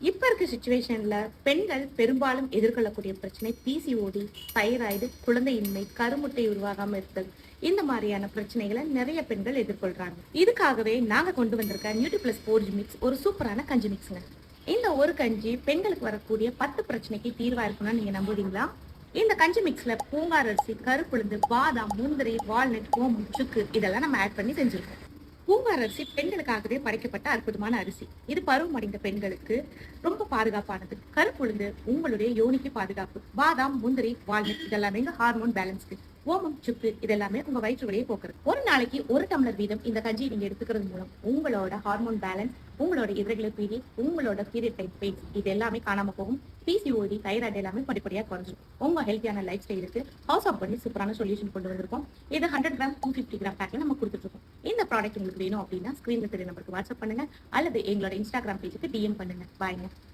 இப்ப இருக்க சிச்சுவேஷன்ல பெண்கள் பெரும்பாலும் எதிர்கொள்ளக்கூடிய பிரச்சனை பிசிஓடி, தைராய்டு, குழந்தையின்மை, கருமுட்டை உருவாகாம இருத்தல், இந்த மாதிரியான பிரச்சனைகளை நிறைய பெண்கள் எதிர்கொள்றாங்க. இதுக்காகவே நாங்க கொண்டு வந்திருக்க நியூட்ரி பிளஸ் போர்ஜி மிக்ஸ் ஒரு சூப்பரான கஞ்சி மிக்ஸ்ங்க. இந்த ஒரு கஞ்சி பெண்களுக்கு வரக்கூடிய 10 பிரச்சனைக்கு தீர்வா இருக்கும்னு நீங்க நம்புவீங்களா? இந்த கஞ்சி மிக்ஸ்ல பூங்கார் அரிசி, கருப்புளுந்து, பாதாம், முந்திரி, வால்நட், ஓமம், சுக்கு இதெல்லாம் நம்ம ஆட் பண்ணி செஞ்சிருக்கோம். பூங்கார் அரிசி பெண்களுக்காகவே படைக்கப்பட்ட அற்புதமான அரிசி. இது பருவம் அடைந்த பெண்களுக்கு ரொம்ப பாதுகாப்பானது. கருப்புளுந்து உங்களுடைய யோனிக்கு பாதுகாப்பு. பாதாம், முந்திரி, வால்நட் இதெல்லாமே ஹார்மோன் பேலன்ஸ்க்கு. ஓமம், சுக்கு இதெல்லாமே உங்க வயிற்று வலியை போக்குறது. ஒரு நாளைக்கு 1 டம்ளர் வீதம் இந்த கஞ்சி நீங்க எடுத்துக்கிறது மூலம் உங்களோட ஹார்மோன் பேலன்ஸ், உங்களோட irregular பீரியட், உங்களோட பீரியட் டைம் பெயின்ஸ் இது எல்லாமே காணாம போகும். பிசிஓடி, தைராய்டு எல்லாமே படிப்படியா குறைஞ்சிடும். உங்க ஹெல்த்தியான லைஃப் ஸ்டைலுக்கு ஹவுஸ் ஆஃப் பண்ணி சூப்பரான சொல்யூஷன் கொண்டு வந்திருக்கோம். இது 100 கிராம் 250 கிராம் பேக்ல நம்ம கொடுத்துட்டு இருக்கோம். இந்த ப்ராடக்ட் உங்களுக்கு வேணும் அப்படின்னா ஸ்கிரீன்ல தெரிய நம்பருக்கு வாட்ஸ்அப் பண்ணுங்க அல்லது எங்களோட இன்ஸ்டாகிராம் பேஜுக்கு டிஎம் பண்ணுங்க. பாய்ங்க.